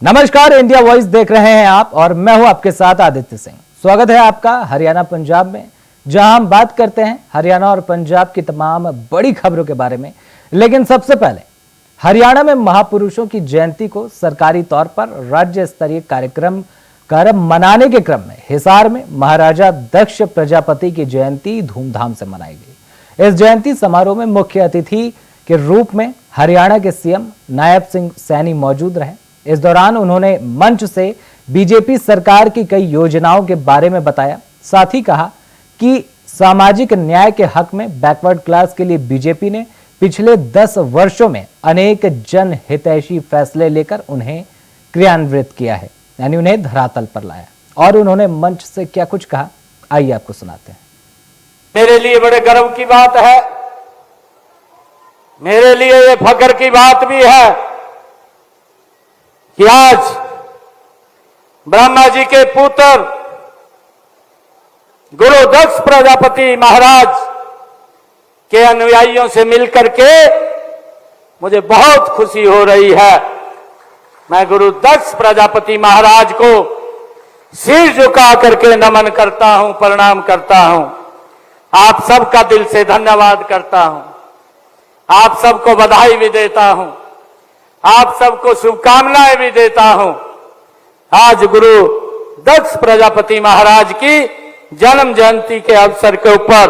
नमस्कार, India voice देख रहे हैं आप और मैं हूं आपके साथ आदित्य सिंह। स्वागत है आपका हरियाणा पंजाब में, जहां हम बात करते हैं हरियाणा और पंजाब की तमाम बड़ी खबरों के बारे में। लेकिन सबसे पहले हरियाणा में महापुरुषों की जयंती को सरकारी तौर पर राज्य स्तरीय कार्यक्रम कर मनाने के क्रम में हिसार में महाराजा दक्ष प्रजापति की जयंती धूमधाम से मनाई गई। इस जयंती समारोह में मुख्य अतिथि के रूप में हरियाणा के सीएम नायब सिंह सैनी मौजूद रहे। इस दौरान उन्होंने मंच से बीजेपी सरकार की कई योजनाओं के बारे में बताया। साथ ही कहा कि सामाजिक न्याय के हक में बैकवर्ड क्लास के लिए बीजेपी ने पिछले 10 वर्षों में अनेक जनहितैषी फैसले लेकर उन्हें क्रियान्वित किया है, यानी उन्हें धरातल पर लाया। और उन्होंने मंच से क्या कुछ कहा, आइए आपको सुनाते हैं। मेरे लिए बड़े गर्व की बात है, मेरे लिए ये फख्र की बात भी है कि आज ब्रह्मा जी के पुत्र गुरु दक्ष प्रजापति महाराज के अनुयायियों से मिलकर के मुझे बहुत खुशी हो रही है। मैं गुरु दक्ष प्रजापति महाराज को सिर झुका करके नमन करता हूं, प्रणाम करता हूं। आप सबका दिल से धन्यवाद करता हूं, आप सबको बधाई भी देता हूं, आप सबको शुभकामनाएं भी देता हूं। आज गुरु दक्ष प्रजापति महाराज की जन्म जयंती के अवसर के ऊपर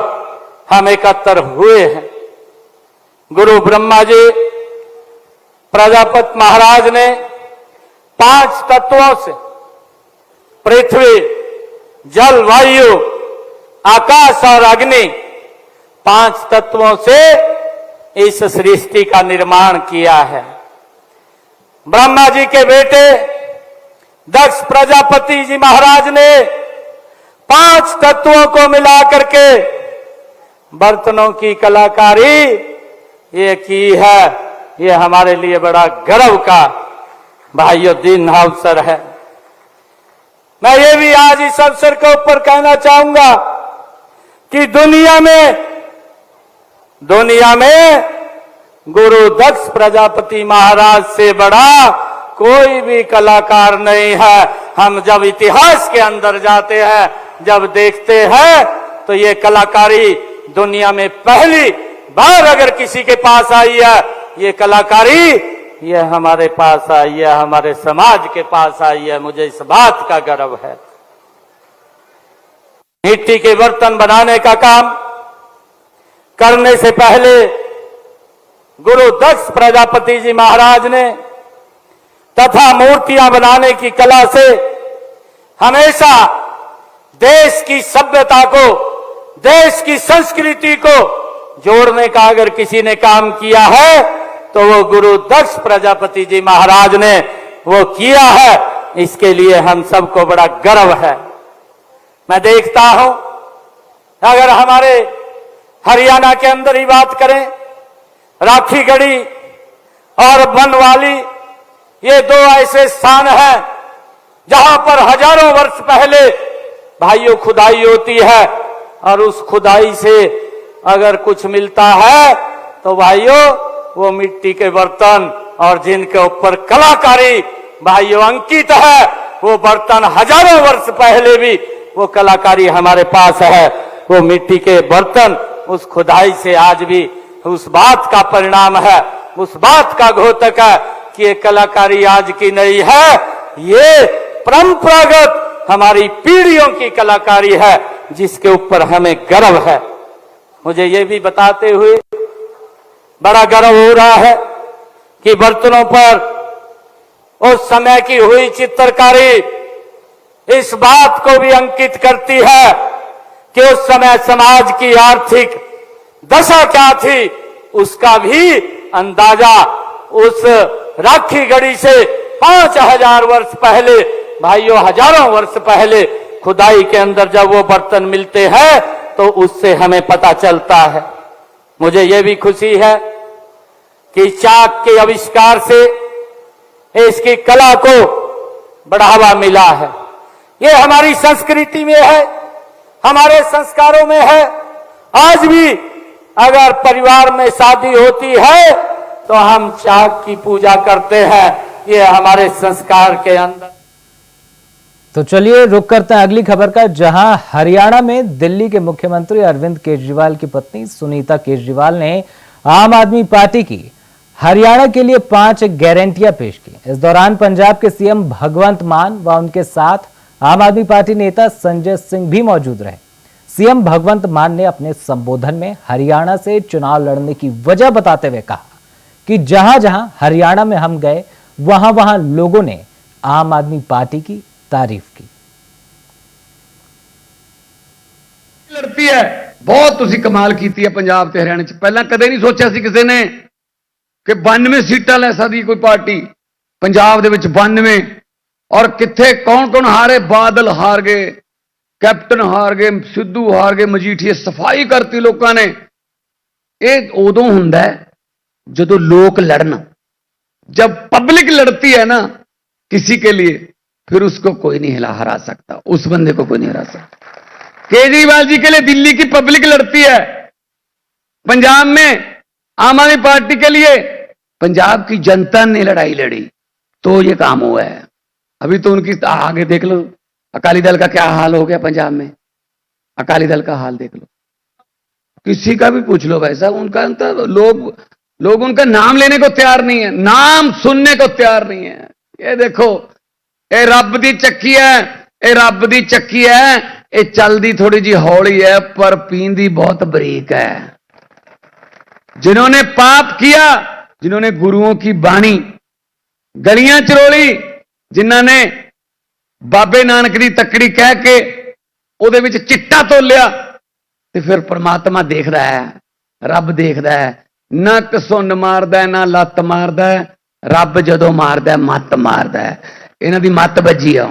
हम एकत्र हुए हैं। गुरु ब्रह्मा जी प्रजापति महाराज ने 5 तत्वों से, पृथ्वी, जल, वायु, आकाश और अग्नि, 5 तत्वों से इस सृष्टि का निर्माण किया है। ब्रह्मा जी के बेटे दक्ष प्रजापति जी महाराज ने 5 तत्वों को मिला करके बर्तनों की कलाकारी ये की है। ये हमारे लिए बड़ा गर्व का भाइयों दिन अवसर है। मैं ये भी आज इस अवसर के ऊपर कहना चाहूंगा कि दुनिया में गुरु दक्ष प्रजापति महाराज से बड़ा कोई भी कलाकार नहीं है। हम जब इतिहास के अंदर जाते हैं, जब देखते हैं, तो ये कलाकारी दुनिया में पहली बार अगर किसी के पास आई है, ये कलाकारी ये हमारे पास आई है, हमारे समाज के पास आई है। मुझे इस बात का गर्व है। मिट्टी के बर्तन बनाने का काम करने से पहले गुरु दक्ष प्रजापति जी महाराज ने तथा मूर्तियां बनाने की कला से हमेशा देश की सभ्यता को, देश की संस्कृति को जोड़ने का अगर किसी ने काम किया है तो वो गुरु दक्ष प्रजापति जी महाराज ने वो किया है। इसके लिए हम सबको बड़ा गर्व है। मैं देखता हूं, अगर हमारे हरियाणा के अंदर ही बात करें, राखीगढ़ी और बनवाली, ये 2 ऐसे स्थान हैं जहां पर हजारों वर्ष पहले भाइयों खुदाई होती है। और उस खुदाई से अगर कुछ मिलता है तो भाइयों वो मिट्टी के बर्तन और जिनके ऊपर कलाकारी भाइयों अंकित है, वो बर्तन हजारों वर्ष पहले भी वो कलाकारी हमारे पास है। वो मिट्टी के बर्तन उस खुदाई से आज भी उस बात का परिणाम है, उस बात का घोतक है कि ये कलाकारी आज की नहीं है, ये परंपरागत हमारी पीढ़ियों की कलाकारी है, जिसके ऊपर हमें गर्व है। मुझे ये भी बताते हुए बड़ा गर्व हो रहा है कि बर्तनों पर उस समय की हुई चित्रकारी इस बात को भी अंकित करती है कि उस समय समाज की आर्थिक दशा क्या थी, उसका भी अंदाजा उस राखीगढ़ी से 5000 वर्ष पहले, भाइयों हजारों वर्ष पहले खुदाई के अंदर जब वो बर्तन मिलते हैं तो उससे हमें पता चलता है। मुझे ये भी खुशी है कि चाक के आविष्कार से इसकी कला को बढ़ावा मिला है। ये हमारी संस्कृति में है, हमारे संस्कारों में है। आज भी अगर परिवार में शादी होती है तो हम चाक की पूजा करते हैं। ये हमारे संस्कार के अंदर। तो चलिए रुक करते हैं अगली खबर का, जहां हरियाणा में दिल्ली के मुख्यमंत्री अरविंद केजरीवाल की पत्नी सुनीता केजरीवाल ने आम आदमी पार्टी की हरियाणा के लिए 5 गारंटियां पेश की। इस दौरान पंजाब के सीएम भगवंत मान व उनके साथ आम आदमी पार्टी नेता संजय सिंह भी मौजूद रहे। सीएम भगवंत मान ने अपने संबोधन में हरियाणा से चुनाव लड़ने की वजह बताते हुए कहा कि जहां जहां हरियाणा में हम गए वहां वहां लोगों ने आम आदमी पार्टी की तारीफ की। लड़ती है बहुत तुसी कमाल कीती है पंजाब ते हरियाणा च। पहला कदे नहीं सोचा सी किसी ने कि 92 सीटां लै सकदी कोई पार्टी पंजाब दे विच 92, और किथे कौन कौन हारे। बादल हार गए, कैप्टन हार गए, सिद्धू हार गए, मजीठीए सफाई करती लोगों ने। यह उदों हुंदा है जदों लोग लड़न। जब पब्लिक लड़ती है ना किसी के लिए, फिर उसको कोई नहीं हरा सकता, उस बंदे को कोई नहीं हरा सकता। केजरीवाल जी के लिए दिल्ली की पब्लिक लड़ती है, पंजाब में आम आदमी पार्टी के लिए पंजाब की जनता ने लड़ाई लड़ी, तो ये काम हुआ है। अभी तो उनकी आगे देख लो, अकाली दल का क्या हाल हो गया पंजाब में। अकाली दल का हाल देख लो, किसी का भी पूछ लो वैसा उनका लोग उनका नाम लेने को तैयार नहीं है, नाम सुनने को तैयार नहीं है। ये देखो, ये रब दी चक्की है, ये रब दी चक्की है। ये चलदी थोड़ी जी हौली है पर पींदी बहुत बरीक है। जिन्होंने पाप किया, जिन्होंने गुरुओं की बाणी गलियां चरोली, जिन्होंने बाबे नानक दी तकड़ी कह के ਉਹਦੇ ਵਿੱਚ चिट्टा तोलिया, तो फिर परमात्मा देखदा है, रब देखदा है। ना घसुन मारदा ना लत्त मारदा, रब जदों मारदा मत मारदा। इन्हां दी मत बजी आ।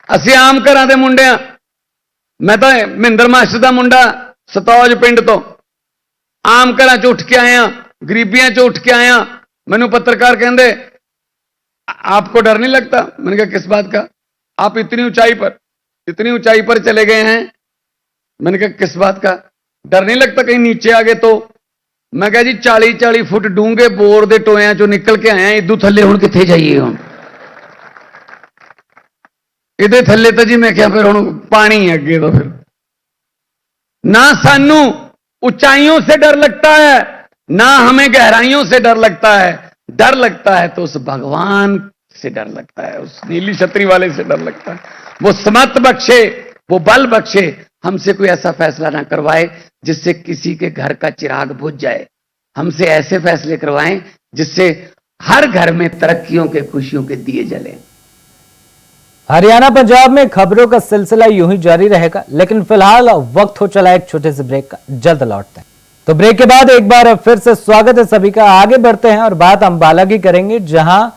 असीं आम घरां दे मुंडे आ। मैं तो महेंद्र मास्टर दा मुंडा सतौज पिंड तो आम घरां च उठ के आया, गरीबियां च उठ के आया। मैनू पत्रकार कहंदे आपको डर नहीं लगता? मैंने कहा किस बात का? आप इतनी ऊंचाई पर चले गए हैं। मैंने कहा किस बात का डर नहीं लगता कहीं नीचे आ गए तो? मैं कहा जी 40-40 फुट डूंगे बोर दे टोया चो निकल के आया, इदू थले हुण किथे जाइए? हुण इहदे थले तो जी मैं क्या फिर हुण पानी है अगे। तो फिर ना सानू ऊंचाइयों से डर लगता है, ना हमें गहराइयों से डर लगता है। डर लगता है तो उस भगवान से डर लगता है, उस नीली छतरी वाले से डर लगता है। वो समत बख्शे, वो बल बख्शे, हमसे कोई ऐसा फैसला ना करवाए जिससे किसी के घर का चिराग बुझ जाए। हमसे ऐसे फैसले करवाएं जिससे हर घर में तरक्कियों के, खुशियों के दिए जलें। हरियाणा पंजाब में खबरों का सिलसिला यूं ही जारी रहेगा, लेकिन फिलहाल वक्त हो चला एक छोटे से ब्रेक का। जल्द लौटते हैं। तो ब्रेक के बाद एक बार फिर से स्वागत है सभी का। आगे बढ़ते हैं और बात अंबाला की करेंगे, जहां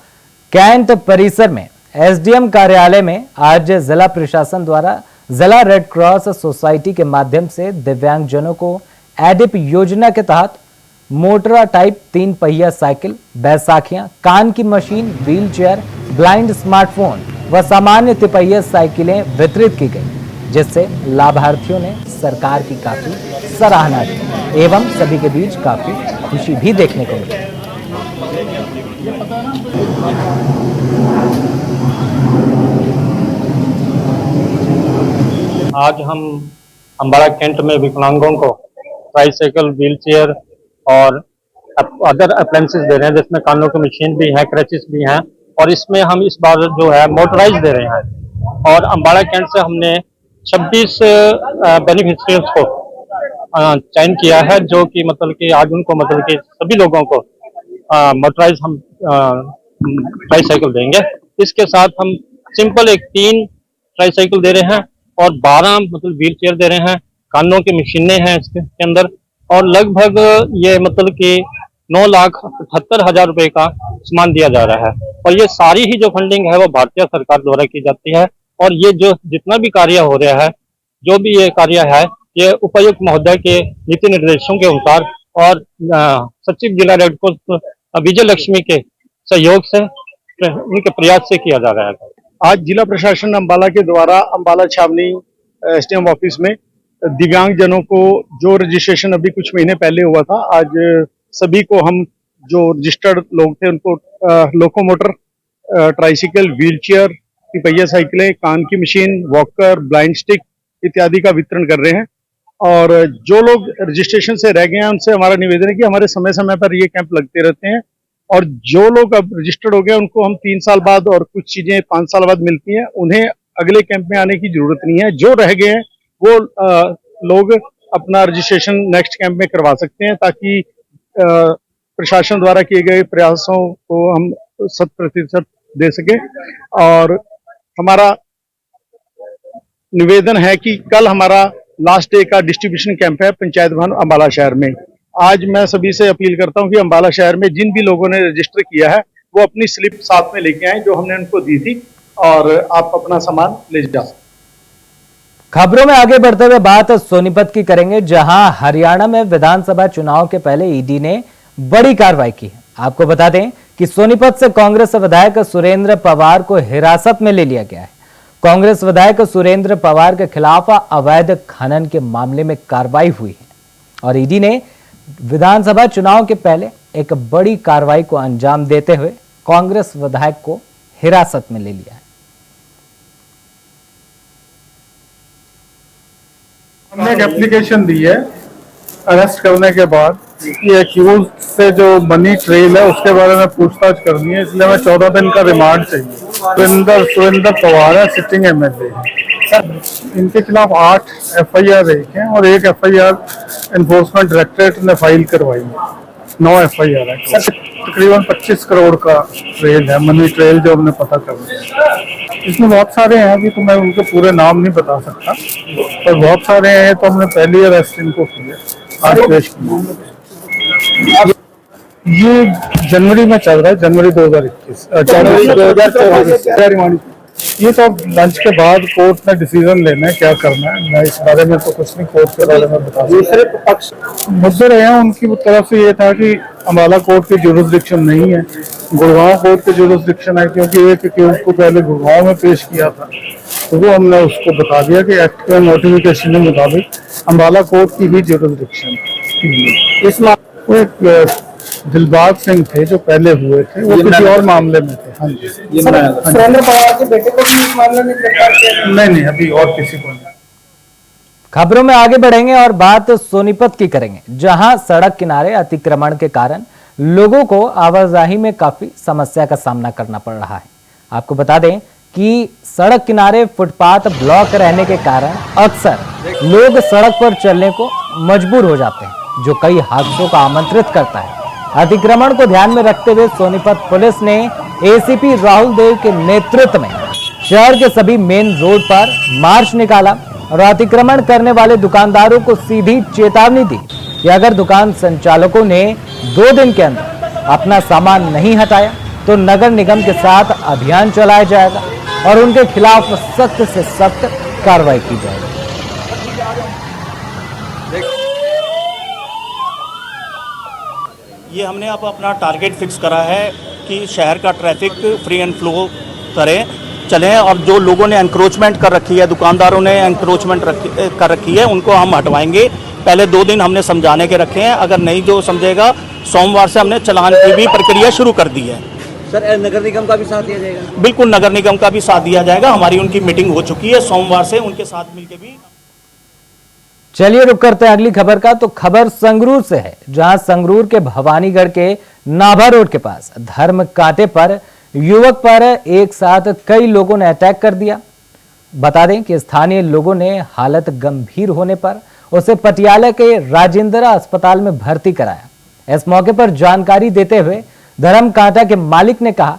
कैंट परिसर में एसडीएम कार्यालय में आज जिला प्रशासन द्वारा जिला रेड क्रॉस सोसाइटी के माध्यम से दिव्यांगजनों को एडिप योजना के तहत मोटरा टाइप 3 पहिया साइकिल, बैसाखियां, कान की machine, wheel chair, blind smartphone व सामान्य तिपहिया साइकिलें वितरित की गई, जिससे लाभार्थियों ने सरकार की काफी सराहना की एवं सभी के बीच काफी खुशी भी देखने को मिली। आज हम अंबाला कैंट में विकलांगों को ट्राईसाइकिल, व्हील चेयर और अदर अप्लायंसेस दे रहे हैं, जिसमें कानों की मशीन भी है, क्रचेस भी हैं, और इसमें हम इस बार जो है मोटराइज दे रहे हैं। और अंबाला कैंट से हमने 26 बेनिफिशियरीज को चयन किया है, जो कि मतलब कि आज उनको मतलब कि सभी लोगों को मोटराइज हम ट्राईसाइकिल देंगे। इसके साथ हम सिंपल एक 3 ट्राईसाइकिल दे रहे हैं और 12 मतलब व्हील चेयर दे रहे हैं। कानों की मशीनें हैं इसके अंदर, और लगभग ये मतलब कि 9,78,000 रुपए का सामान दिया जा रहा है। और ये सारी ही जो फंडिंग है वो भारतीय सरकार द्वारा की जाती है। और ये जो जितना भी कार्य हो रहा है, जो भी ये कार्य है, ये उपायुक्त महोदय के नीति निर्देशों के अनुसार और सचिव जिला रेड क्रॉस विजय लक्ष्मी के सहयोग से, उनके प्रयास से किया जा रहा है। आज जिला प्रशासन अंबाला के द्वारा अंबाला छावनी एसडीएम ऑफिस में दिव्यांग जनों को जो रजिस्ट्रेशन अभी कुछ महीने पहले हुआ था, आज सभी को हम जो रजिस्टर्ड लोग थे उनको लोकोमोटर, ट्राइसिकल, व्हीलचेयर, तिपहिया साइकिलें, कान की मशीन, वॉकर, ब्लाइंड स्टिक इत्यादि का वितरण कर रहे हैं। और जो लोग रजिस्ट्रेशन से रह गए हैं उनसे हमारा निवेदन है कि हमारे समय समय पर ये कैंप लगते रहते हैं, और जो लोग अब रजिस्टर्ड हो गए उनको हम 3 साल बाद और कुछ चीजें 5 साल बाद मिलती हैं, उन्हें अगले कैंप में आने की जरूरत नहीं है। जो रह गए हैं वो लोग अपना रजिस्ट्रेशन नेक्स्ट कैंप में करवा सकते हैं, ताकि प्रशासन द्वारा किए गए प्रयासों को हम 100% दे सके। और हमारा निवेदन है कि कल हमारा लास्ट डे का डिस्ट्रीब्यूशन कैंप है पंचायत भवन अम्बाला शहर में। आज मैं सभी से अपील करता हूं कि अम्बाला शहर में जिन भी लोगों ने रजिस्टर किया है वो अपनी स्लिप साथ में लेके आए जो हमने उनको दी थी, और आप अपना सामान ले जा सकते। खबरों में आगे बढ़ते हुए बात सोनीपत की करेंगे, जहां हरियाणा में विधानसभा चुनाव के पहले ईडी ने बड़ी कार्रवाई की है। आपको बता दें कि सोनीपत से कांग्रेस विधायक सुरेंद्र पवार को हिरासत में ले लिया गया है। कांग्रेस विधायक सुरेंद्र पवार के खिलाफ अवैध खनन के मामले में कार्रवाई हुई है और ईडी ने विधानसभा चुनाव के पहले एक बड़ी कार्रवाई को अंजाम देते हुए कांग्रेस विधायक को हिरासत में ले लिया है। हमने एक एप्लीकेशन दी है अरेस्ट करने के बाद कि एक्यूज से जो मनी ट्रेल है उसके बारे में पूछताछ करनी है, इसलिए हमें 14 दिन का रिमांड चाहिए। सुरेंद्र पवार है, सिटिंग एमएलए है। इनके खिलाफ 8 एफआईआर हैं और एक एफआईआर एनफोर्समेंट डायरेक्टरेट ने फाइल करवाई है। 9 एफआईआर है। तकरीबन 25 करोड़ का ट्रेल है, मनी ट्रेल जो हमने पता कर लिया। इसमें बहुत सारे हैं, अभी तो मैं उनके पूरे नाम नहीं बता सकता, पर बहुत सारे हैं। तो हमने पहली अरेस्ट इनको किया, आज पेश किया। ये जनवरी में चल रहा है, जनवरी 2021 2024। ये तो लंच के बाद कोर्ट ने डिसीजन लेना है क्या करना है। मैं इस बारे में तो कुछ नहीं कोर्ट के बारे में बता सकता। मुद्दे रहे हैं उनकी तरफ से ये था कि अम्बाला कोर्ट की जुरिसडिक्शन नहीं है, गुड़गांव कोर्ट की जुरिसडिक्शन है, क्योंकि एक केस को पहले गुड़गांव में पेश किया था। तो वो हमने उसको बता दिया कि एक्ट के नोटिफिकेशन के मुताबिक अम्बाला कोर्ट की भी जुरिसडिक्शन। इस मामले एक दिलबाग सिंह थे जो पहले हुए थे, वो किसी और मामले में थे। हाँ जी, सुरेंद्र पवार के बेटे को भी इस मामले में गिरफ्तार किया? नहीं, अभी और किसी को नहीं। खबरों में आगे बढ़ेंगे और बात सोनीपत की करेंगे, जहां सड़क किनारे अतिक्रमण के कारण लोगों को आवाजाही में काफी समस्या का सामना करना पड़ रहा है। आपको बता दें कि सड़क किनारे फुटपाथ ब्लॉक रहने के कारण अक्सर लोग सड़क पर चलने को मजबूर हो जाते हैं, जो कई हादसों का आमंत्रित करता है। अतिक्रमण को ध्यान में रखते हुए सोनीपत पुलिस ने एसीपी राहुल देव के नेतृत्व में शहर के सभी मेन रोड पर मार्च निकाला और अतिक्रमण करने वाले दुकानदारों को सीधी चेतावनी दी कि अगर दुकान संचालकों ने 2 दिन के अंदर अपना सामान नहीं हटाया तो नगर निगम के साथ अभियान चलाया जाएगा और उनके खिलाफ सख्त से सख्त कार्रवाई की जाएगी। ये हमने अब अपना टारगेट फिक्स करा है कि शहर का ट्रैफिक फ्री एंड फ्लो करें, चलें, और जो लोगों ने एंक्रोचमेंट कर रखी है, दुकानदारों ने एंक्रोचमेंट कर रखी है, उनको हम हटवाएंगे। पहले 2 दिन हमने समझाने के रखे हैं, अगर नहीं जो समझेगा सोमवार से हमने चालान की भी प्रक्रिया शुरू कर दी है। सर, नगर निगम का भी साथ दिया जाएगा? बिल्कुल, नगर निगम का भी साथ दिया जाएगा। हमारी उनकी मीटिंग हो चुकी है, सोमवार से उनके साथ मिलकर भी। चलिए रुक करते हैं अगली खबर का। तो खबर संगरूर से है, जहां संगरूर के भवानीगढ़ के नाभा रोड के पास धर्म कांटे पर युवक पर एक साथ कई लोगों ने अटैक कर दिया। बता दें कि स्थानीय लोगों ने हालत गंभीर होने पर उसे पटियाला के राजेंद्रा अस्पताल में भर्ती कराया। इस मौके पर जानकारी देते हुए धर्म कांटा के मालिक ने कहा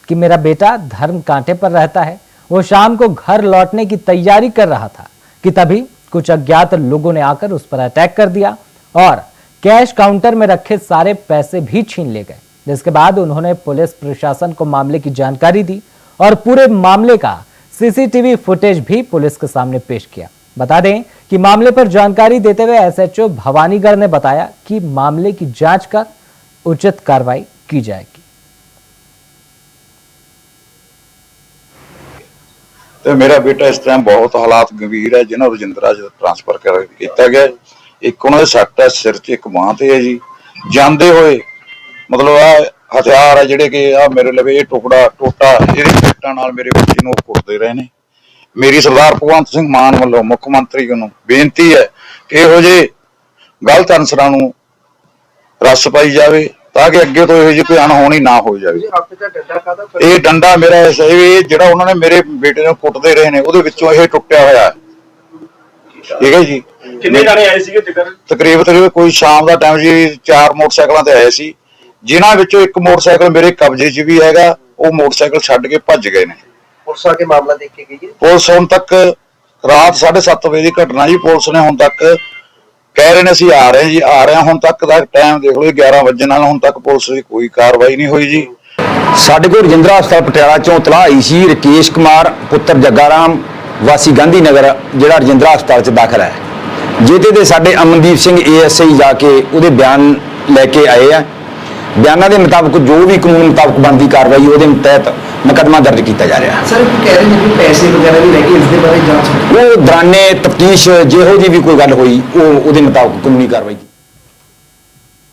कि मेरा बेटा धर्म कांटे पर रहता है, वो शाम को घर लौटने की तैयारी कर रहा था कि तभी कुछ अज्ञात लोगों ने आकर उस पर अटैक कर दिया और कैश काउंटर में रखे सारे पैसे भी छीन ले गए। जिसके बाद उन्होंने पुलिस प्रशासन को मामले की जानकारी दी और पूरे मामले का सीसीटीवी फुटेज भी पुलिस के सामने पेश किया। बता दें कि मामले पर जानकारी देते हुए एसएचओ भवानीगढ़ ने बताया कि मामले की जांच कर उचित कार्रवाई की जाएगी। ਤੇ ਮੇਰਾ ਬੇਟਾ ਇਸ ਟਾਈਮ ਬਹੁਤ ਹਾਲਾਤ ਗੰਭੀਰ ਹੈ, ਜਿਹਨਾਂ ਰਜਿੰਦਰਾ ਚ ਟ੍ਰਾਂਸਫਰ ਕੀਤਾ ਗਿਆ। ਇੱਕ ਉਹਨਾਂ ਦੇ ਸੱਟ ਹੈ ਸਿਰ 'ਚ, ਇੱਕ ਬਾਂਹ ਤੇ ਹੈ ਜੀ। ਜਾਂਦੇ ਹੋਏ ਮਤਲਬ ਆ ਹਥਿਆਰ ਆ ਜਿਹੜੇ ਕਿ ਆ ਮੇਰੇ ਲਵੇ ਇਹ ਟੁਕੜਾ ਟੋਟਾ ਇਹਦੇ ਪਿੱਟਾਂ ਨਾਲ ਮੇਰੇ ਬੱਚੇ ਨੂੰ ਕੁੱਟਦੇ ਰਹੇ ਨੇ। ਮੇਰੀ ਸਰਦਾਰ ਭਗਵੰਤ ਸਿੰਘ ਮਾਨ ਵੱਲੋਂ ਮੁੱਖ ਮੰਤਰੀ ਨੂੰ ਬੇਨਤੀ ਹੈ ਕਿ ਇਹੋ ਜਿਹੇ ਗਲਤ ਅਨਸਰਾਂ ਨੂੰ ਰੱਸ ਪਾਈ ਜਾਵੇ ਤਾਂ ਕਿ ਅੱਗੇ ਤੋਂ ਇਹੋ ਜਿਹੀ ਕੋਈ ਅਣਹੋਣੀ ਨਾ ਹੋ ਜਾਵੇ। ਇਹ ਡੰਡਾ ਮੇਰਾ ਇਹ ਜਿਹੜਾ ਉਹਨਾਂ ਨੇ ਮੇਰੇ ਬੇਟੇ ਨੂੰ ਕੁੱਟਦੇ ਰਹੇ ਨੇ ਉਹਦੇ ਵਿੱਚੋਂ ਇਹ ਟੁੱਟਿਆ ਹੋਇਆ ਹੈ। ਠੀਕ ਹੈ ਜੀ। ਕਿੰਨੇ ਜਾਣੇ ਆਏ ਸੀਗੇ ਤਕਰੀਬਨ ਕੋਈ ਸ਼ਾਮ ਦਾ ਟਾਈਮ ਜੀ 4 ਮੋਟਰਸਾਈਕਲਾਂ ਤੇ ਆਏ ਸੀ, ਜਿਨ੍ਹਾਂ ਵਿੱਚੋਂ ਇੱਕ ਮੋਟਰਸਾਈਕਲ ਮੇਰੇ ਕਬਜ਼ੇ 'ਚ ਵੀ ਹੈਗਾ। ਉਹ ਮੋਟਰਸਾਈਕਲ ਛੱਡ ਕੇ ਭੱਜ ਗਏ ਨੇ। ਪੁਲਿਸ ਆ ਕੇ ਮਾਮਲਾ ਦੇਖ ਕੇ ਗਈ ਹੈ। ਪੁਲਿਸ ਹੁਣ ਤੱਕ ਰਾਤ 7:30 ਵਜੇ ਦੀ ਘਟਨਾ ਜੀ, ਪੁਲਿਸ ਨੇ ਹੁਣ ਤੱਕ ਕਹਿ ਰਹੇ ਨੇ ਅਸੀਂ ਆ ਰਹੇ ਜੀ, ਆ ਰਹੇ ਹਾਂ। ਹੁਣ ਤੱਕ ਦਾ ਟਾਈਮ ਦੇਖ ਲਓ 11 ਵਜੇ ਨਾਲ, ਹੁਣ ਤੱਕ ਪੁਲਿਸ ਦੀ ਕੋਈ ਕਾਰਵਾਈ ਨਹੀਂ ਹੋਈ ਜੀ। ਸਾਡੇ ਕੋਲ ਰਜਿੰਦਰਾ ਹਸਪਤਾਲ ਪਟਿਆਲਾ ਚੋਂ ਇਤਲਾਹ ਆਈ ਸੀ ਰਕੇਸ਼ ਕੁਮਾਰ ਪੁੱਤਰ ਜੱਗਾ ਰਾਮ ਵਾਸੀ ਗਾਂਧੀ ਨਗਰ ਜਿਹੜਾ ਰਜਿੰਦਰਾ ਹਸਪਤਾਲ 'ਚ ਦਾਖਲ ਹੈ, ਜਿਹਦੇ ਤੇ ਸਾਡੇ ਅਮਨਦੀਪ ਸਿੰਘ ASI ਜਾ ਕੇ ਉਹਦੇ ਬਿਆਨ ਲੈ ਕੇ ਆਏ ਆ। ਬਿਆਨਾਂ ਦੇ ਮੁਤਾਬਕ ਜੋ ਵੀ ਕਾਨੂੰਨ ਮੁਤਾਬਕ ਬਣਦੀ ਕਾਰਵਾਈ ਉਹਦੇ ਤਹਿਤ ਮੁਕੱਦਮਾ ਦਰਜ ਕੀਤਾ ਜਾ ਰਿਹਾ। ਸਰ ਕਹਿ ਰਹੇ ਨੇ ਕਿ ਪੈਸੇ ਵਗੈਰਾ ਵੀ ਲੈ ਕੇ ਇਸ ਦੇ ਬਾਰੇ ਜਾਂਚ ਉਹ ਦੌਰਾਨੇ तफ्तीश ਜਿਹੋ जी भी कोई गल हुई ਉਹਦੇ मुताबिक कानूनी कार्रवाई की।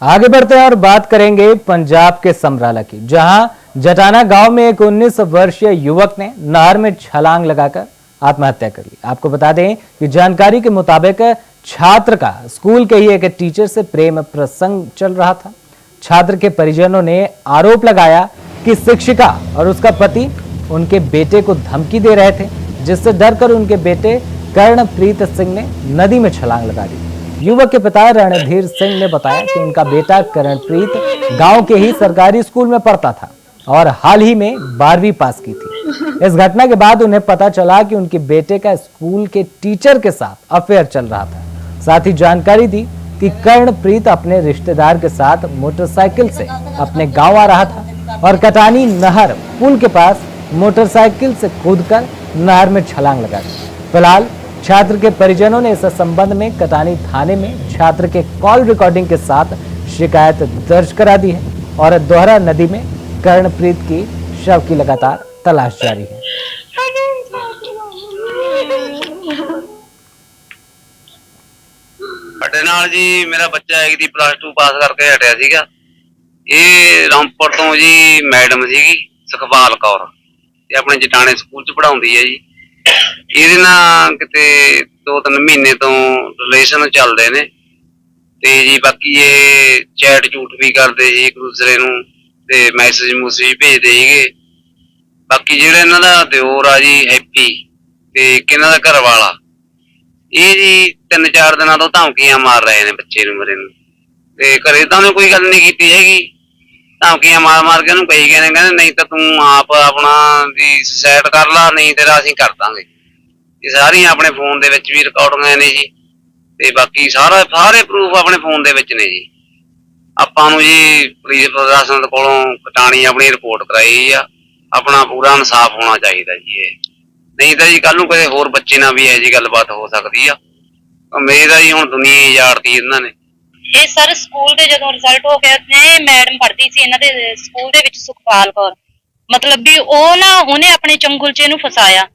आगे बढ़ते हैं और बात करेंगे पंजाब के समराला की, जहां जटाना गांव में एक 19 वर्षीय युवक ने नहर में छलांग लगाकर आत्महत्या कर ली। आपको बता दें कि जानकारी के मुताबिक छात्र का स्कूल के ही एक टीचर से प्रेम प्रसंग चल रहा था। छात्र के परिजनों ने आरोप लगाया कि शिक्षिका और उसका पति उनके बेटे को धमकी दे रहे थे, जिससे डरकर उनके बेटे कर्णप्रीत सिंह ने नदी में छलांग लगा दी। युवक के पिता रणधीर सिंह ने बताया कि उनका बेटा कर्णप्रीत गांव के ही सरकारी स्कूल में पढ़ता था और हाल ही में 12वीं पास की थी। इस घटना के बाद उन्हें पता चला कि उनके बेटे का स्कूल के टीचर के साथ अफेयर चल रहा था। साथ ही जानकारी दी कि कर्णप्रीत अपने रिश्तेदार के साथ मोटरसाइकिल से अपने गांव आ रहा था और कटानी नहर पुल के पास मोटरसाइकिल से कूदकर नहर में छलांग लगा दी। फिलहाल छात्र के परिजनों ने इस संबंध में कटानी थाने में छात्र के कॉल रिकॉर्डिंग के साथ शिकायत दर्ज करा दी है और दोहरा नदी में कर्णप्रीत की शव की लगातार तलाश जारी है। ਸਾਡੇ ਨਾਲ ਜੀ ਮੇਰਾ ਬੱਚਾ ਇੱਕ ਦੀ +2 ਪਾਸ ਕਰਕੇ ਹਟਿਆ ਸੀਗਾ। ਇਹ ਰਾਮਪੁਰ ਤੋਂ ਜੀ ਮੈਡਮ ਸੀਗੀ ਸੁਖਪਾਲ ਕੌਰ, ਤੇ ਆਪਣੇ ਜਟਾਣੇ ਸਕੂਲ ਚ ਪੜਾਉਂਦੀ ਹੈ ਜੀ। ਇਹਦੇ ਨਾਲ ਕਿਤੇ 2-3 ਮਹੀਨੇ ਤੋਂ ਰਿਲੇਸ਼ਨ ਚੱਲਦੇ ਨੇ ਤੇ ਜੀ ਬਾਕੀ ਇਹ ਚੈਟ ਝੂਠ ਵੀ ਕਰਦੇ ਸੀ ਇੱਕ ਦੂਸਰੇ ਨੂੰ ਤੇ ਮੈਸੇਜ ਮੂਸੇਜ ਭੇਜਦੇ ਸੀਗੇ। ਬਾਕੀ ਜਿਹੜਾ ਇਹਨਾਂ ਦਾ ਦਿਓਰ ਆ ਜੀ ਹੈਪੀ ਤੇ ਇਹਨਾਂ ਦਾ ਘਰ ਵਾਲਾ, ਇਹ ਜੀ 3-4 ਦਿਨਾਂ ਤੋਂ ਧਮਕੀਆਂ ਮਾਰ ਰਹੇ ਨੇ ਬੱਚੇ ਨੂੰ ਮੇਰੇ ਨੂੰ, ਤੇ ਘਰੇ ਤਾਂ ਉਹਨੇ ਕੋਈ ਗੱਲ ਨਹੀਂ ਕੀਤੀ ਹੈਗੀ। ਧਮਕੀਆਂ ਮਾਰ ਕੇ ਉਹਨੂੰ ਕਹੀ ਗਏ ਨੇ, ਕਹਿੰਦੇ ਨਹੀਂ ਤਾਂ ਤੂੰ ਆਪ ਆਪਣਾ ਵੀ ਸੁਸਾਈਡ ਕਰ ਲਾ, ਨਹੀਂ ਤੇਰਾ ਅਸੀਂ ਕਰ ਦਾਂਗੇ। ਇਹ ਸਾਰੀਆਂ ਆਪਣੇ ਫੋਨ ਦੇ ਵਿੱਚ ਵੀ ਰਿਕਾਰਡਿੰਗਾਂ ਨੇ ਜੀ, ਤੇ ਬਾਕੀ ਸਾਰੇ ਪ੍ਰੂਫ ਆਪਣੇ ਫੋਨ ਦੇ ਵਿੱਚ ਨੇ ਜੀ। ਆਪਾਂ ਨੂੰ ਜੀ ਪੁਲਿਸ ਪ੍ਰਸ਼ਾਸਨ ਕੋਲੋਂ ਕਟਾਣੀ ਆਪਣੀ ਰਿਪੋਰਟ ਕਰਾਈ ਆ, ਆਪਣਾ ਪੂਰਾ ਇਨਸਾਫ ਹੋਣਾ ਚਾਹੀਦਾ ਜੀ। ਇਹ ਨਹੀਂ ਤਾਂ ਜੀ ਕੱਲ ਨੂੰ ਕਿਸੇ ਹੋਰ ਬੱਚੇ ਨਾਲ ਵੀ ਇਹੋ ਜਿਹੀ ਗੱਲਬਾਤ ਹੋ ਸਕਦੀ ਆ। ਮੇਰੇ ਤਾਂ ਜੀ ਹੁਣ ਦੁਨੀਆ ਹੀ ਉਜਾੜਤੀ ਇਹਨਾਂ ਨੇ। ਇਹ ਸਰ ਸਕੂਲ ਦੇ ਜਦੋਂ ਰਿਜ਼ਲਟ ਹੋ ਗਿਆ ਨੇ, ਮੈਡਮ ਪੜ੍ਹਦੀ ਸੀ ਇਹਨਾਂ ਦੇ ਸਕੂਲ ਦੇ ਵਿੱਚ ਸੁਖਪਾਲ ਕੌਰ, ਮਤਲਬ ਵੀ ਉਹਨੇ ਆਪਣੇ ਚੰਗੁਲ 'ਚ ਇਹਨੂੰ ਫਸਾਇਆ,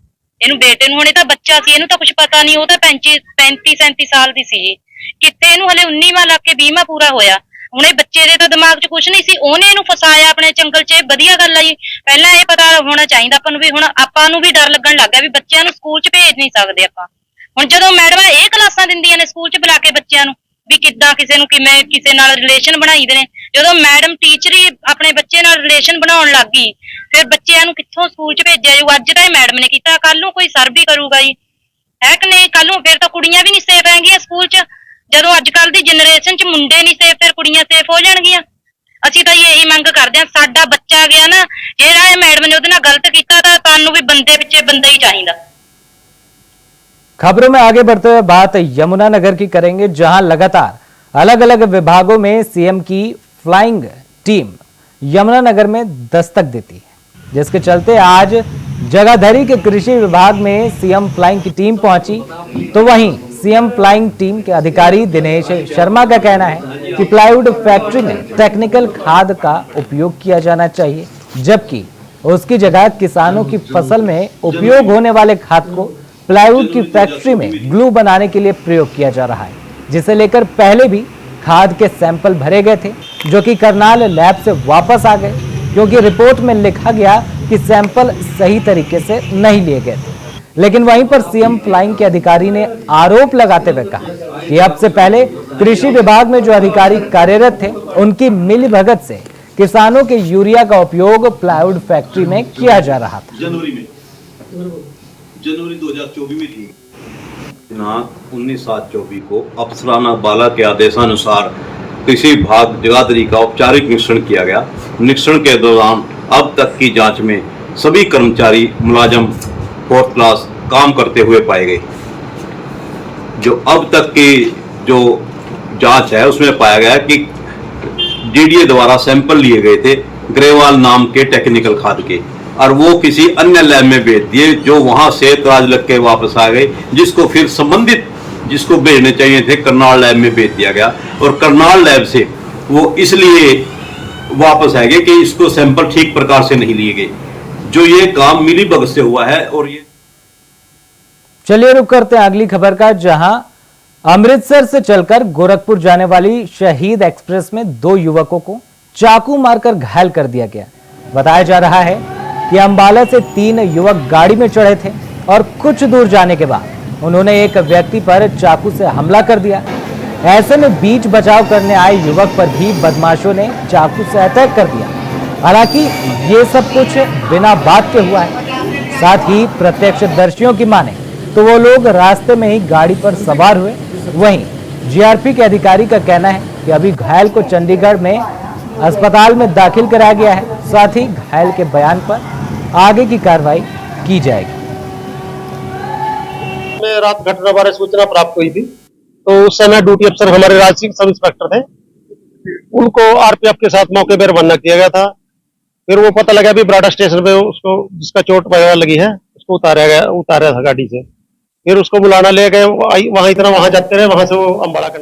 ਇਹਨੂੰ ਬੇਟੇ ਨੂੰ। ਹੁਣੇ ਤਾਂ ਬੱਚਾ ਸੀ, ਇਹਨੂੰ ਤਾਂ ਕੁਝ ਪਤਾ ਨਹੀਂ, ਉਹ ਤਾਂ 35-37 ਸਾਲ ਦੀ ਸੀ ਜੀ। ਕਿਤੇ ਇਹਨੂੰ ਹਲੇ 19ਵਾਂ ਲੱਗ ਕੇ 20ਵਾਂ ਪੂਰਾ ਹੋਇਆ। ਹੁਣ ਇਹ ਬੱਚੇ ਦੇ ਤਾਂ ਦਿਮਾਗ 'ਚ ਕੁਝ ਨਹੀਂ ਸੀ, ਉਹਨੇ ਇਹਨੂੰ ਫਸਾਇਆ ਆਪਣੇ ਚੰਗਲ 'ਚ। ਵਧੀਆ ਗੱਲ ਆ ਜੀ, ਪਹਿਲਾਂ ਇਹ ਪਤਾ ਹੋਣਾ ਚਾਹੀਦਾ ਆਪਾਂ ਨੂੰ ਵੀ। ਹੁਣ ਆਪਾਂ ਨੂੰ ਵੀ ਡਰ ਲੱਗਣ ਲੱਗ ਗਿਆ ਵੀ ਬੱਚਿਆਂ ਨੂੰ ਸਕੂਲ 'ਚ ਭੇਜ ਨਹੀਂ ਸਕਦੇ ਆਪਾਂ। ਹੁਣ ਜਦੋਂ ਮੈਡਮਾਂ ਇਹ ਕਲਾਸਾਂ ਦਿੰਦੀਆਂ ਨੇ ਸਕੂਲ 'ਚ ਬੁਲਾ ਕੇ ਬੱਚਿਆਂ ਨੂੰ ਵੀ ਕਿੱਦਾਂ ਕਿਸੇ ਨੂੰ ਕਿਵੇਂ ਕਿਸੇ ਨਾਲ ਰਿਲੇਸ਼ਨ ਬਣਾਈਦੇ ਨੇ, ਜਦੋਂ ਮੈਡਮ ਟੀਚਰ ਹੀ ਆਪਣੇ ਬੱਚੇ ਨਾਲ ਰਿਲੇਸ਼ਨ ਬਣਾਉਣ ਲੱਗ ਗਈ, ਫਿਰ ਬੱਚਿਆਂ ਨੂੰ ਕਿੱਥੋਂ ਸਕੂਲ 'ਚ ਭੇਜਿਆ ਜਾਊ। ਅੱਜ ਤਾਂ ਇਹ ਮੈਡਮ ਨੇ ਕੀਤਾ, ਕੱਲ ਨੂੰ ਕੋਈ ਸਰ ਵੀ ਕਰੂਗਾ ਜੀ, ਹੈ ਕਿ ਨਹੀਂ? ਕੱਲ ਨੂੰ ਫਿਰ ਤਾਂ ਕੁੜੀਆਂ ਵੀ ਨਹੀਂ ਸੇਫ ਹੈਗੀਆਂ ਸਕੂਲ 'ਚ। ਜਦੋਂ ਅੱਜ ਕੱਲ ਦੀ ਜਨਰੇਸ਼ਨ 'ਚ ਮੁੰਡੇ ਨਹੀਂ ਸੇਫ, ਫਿਰ ਕੁੜੀਆਂ ਸੇਫ ਹੋ ਜਾਣਗੀਆਂ। ਅਸੀਂ ਤਾਂ ਇਹੀ ਮੰਗ ਕਰਦੇ ਹਾਂ, ਸਾਡਾ ਬੱਚਾ ਗਿਆ ਨਾ, ਜਿਹੜਾ ਇਹ ਮੈਡਮ ਨੇ ਉਹਦੇ ਨਾਲ ਗਲਤ ਕੀਤਾ, ਤਾਂ ਤੁਹਾਨੂੰ ਵੀ ਬੰਦੇ ਪਿੱਛੇ ਬੰਦਾ ही चाहिए। खबरों में आगे बढ़ते हुए बात यमुनानगर की करेंगे, जहां लगातार अलग अलग विभागों में सीएम की फ्लाइंग टीम यमुनानगर में दस्तक देती है, जिसके चलते आज जगाधरी के कृषि विभाग में सीएम फ्लाइंग की टीम पहुंची। तो वहीं सीएम फ्लाइंग टीम के अधिकारी दिनेश शर्मा का कहना है कि प्लाईवुड फैक्ट्री में टेक्निकल खाद का उपयोग किया जाना चाहिए, जबकि उसकी जगह किसानों की फसल में उपयोग होने वाले खाद को प्लाईवुड की फैक्ट्री में ग्लू बनाने के लिए प्रयोग किया जा रहा है, जिसे लेकर पहले भी खाद के सैंपल भरे गए थे, जो कि करनाल लैब से वापस आ गए, क्योंकि रिपोर्ट में लिखा गया कि सैंपल सही तरीके से नहीं लिए गए थे। लेकिन वहीं पर सीएम फ्लाइंग के अधिकारी ने आरोप लगाते हुए कहा कि अब से पहले कृषि विभाग में जो अधिकारी कार्यरत थे, उनकी मिलीभगत से किसानों के यूरिया का उपयोग प्लाईवुड फैक्ट्री में किया जा रहा था। जनवरी 2024 में थी। दिनांक 19/7/24 को अफसराना बाला के आदेशानुसार कृषि विभाग जगाधरी का औपचारिक निरीक्षण किया गया। निरीक्षण के दौरान अब तक की जांच में सभी कर्मचारी मुलाजम 4th क्लास काम करते हुए पाए गए। जो अब तक की जो जांच है उसमें पाया गया कि डीडीए द्वारा सैंपल लिए गए थे ग्रेवाल नाम के टेक्निकल खाद के, और वो किसी अन्य लैब में भेज दिए, जो वहां से तराज लग के वापस आ गए, जिसको फिर संबंधित जिसको भेजने चाहिए थे करनाल लैब में भेज दिया गया। और करनाल लैब से वो इसलिए वापस आ गए कि इसको सैंपल ठीक प्रकार से नहीं लिए गए। जो ये काम मिलीभगत से हुआ है। और ये चलिए रुक करते हैं अगली खबर का, जहां अमृतसर से चलकर गोरखपुर जाने वाली शहीद एक्सप्रेस में 2 युवकों को चाकू मारकर घायल कर दिया गया। बताया जा रहा है कि अंबाला से 3 युवक गाड़ी में चढ़े थे और कुछ दूर जाने के बाद उन्होंने एक व्यक्ति पर चाकू से हमला कर दिया। ऐसे में बीच बचाव करने आए युवक पर भी बदमाशों ने चाकू से अटैक कर दिया। हालांकि ये सब कुछ बिना बात के हुआ है। साथ ही प्रत्यक्षदर्शियों की माने तो वो लोग रास्ते में ही गाड़ी पर सवार हुए। वहीं जीआरपी के अधिकारी का कहना है कि अभी घायल को चंडीगढ़ में अस्पताल में दाखिल कराया गया है। साथ ही घायल के बयान पर आगे की कार्रवाई की जाएगी। में रात घटना बारे सूचना प्राप्त हुई थी, तो उस समय ड्यूटी अफसर हमारे राजसिंह सब इंस्पेक्टर थे, उनको आरपीएफ के साथ मौके पर रवाना किया गया था। फिर वो पता लगा भी बराड़ा स्टेशन पे उसको जिसका चोट वगैरह लगी है उसको उतारा था गाड़ी से। फिर उसको बुलाना ले गए, वहां जाते रहे, वहां से वो अंबाला कर।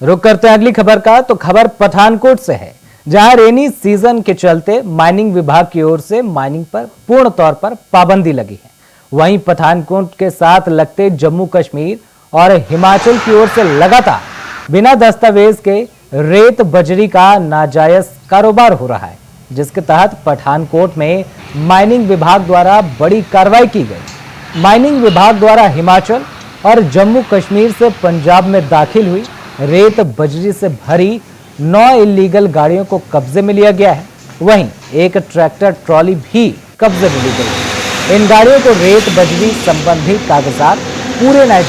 रुक करते हैं अगली खबर का, तो खबर पठानकोट से है, जहां रेनी सीजन के चलते माइनिंग विभाग की ओर से माइनिंग पर पूर्ण तौर पर पाबंदी लगी है। वहीं पठानकोट के साथ लगते जम्मू कश्मीर और हिमाचल की ओर से लगातार बिना दस्तावेज के रेत बजरी का नाजायज कारोबार हो रहा है, जिसके तहत पठानकोट में माइनिंग विभाग द्वारा बड़ी कार्रवाई की गई। माइनिंग विभाग द्वारा हिमाचल और जम्मू कश्मीर से पंजाब में दाखिल हुई रेत बजरी से भरी 9 इलीगल गाड़ियों को कब्जे में लिया गया है। वहीं एक ट्रैक्टर ट्रॉली भी कब्जे में ली गई। इन गाड़ियों को रेत बजरी संबंधी कागजात पूरे न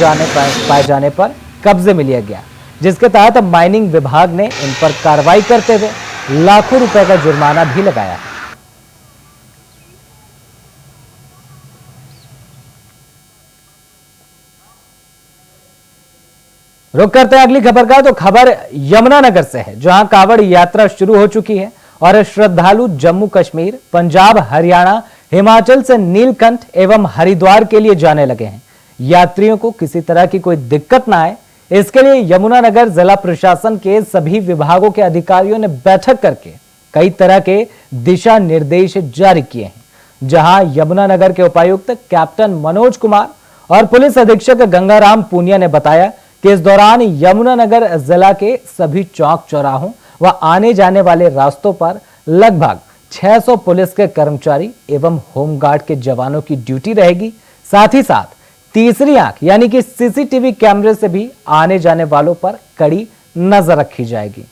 पाए जाने पर कब्जे में लिया गया, जिसके तहत माइनिंग विभाग ने इन पर कार्रवाई करते हुए लाखों रुपए का जुर्माना भी लगाया है। रुक करते हैं अगली खबर का, तो खबर यमुनानगर से है, जहां कांवड़ यात्रा शुरू हो चुकी है और श्रद्धालु जम्मू कश्मीर, पंजाब, हरियाणा, हिमाचल से नीलकंठ एवं हरिद्वार के लिए जाने लगे हैं। यात्रियों को किसी तरह की कोई दिक्कत ना आए, इसके लिए यमुनानगर जिला प्रशासन के सभी विभागों के अधिकारियों ने बैठक करके कई तरह के दिशा निर्देश जारी किए हैं। जहां यमुनानगर के उपायुक्त कैप्टन मनोज कुमार और पुलिस अधीक्षक गंगाराम पूनिया ने बताया कि इस दौरान यमुनानगर जिला के सभी चौक चौराहों व आने जाने वाले रास्तों पर लगभग 600 पुलिस के कर्मचारी एवं होमगार्ड के जवानों की ड्यूटी रहेगी। साथ ही साथ तीसरी आंख यानी कि सीसीटीवी कैमरे से भी आने जाने वालों पर कड़ी नजर रखी जाएगी।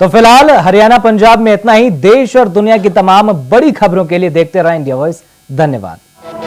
तो फिलहाल हरियाणा पंजाब में इतना ही। देश और दुनिया की तमाम बड़ी खबरों के लिए देखते रहें इंडिया वॉइस। धन्यवाद।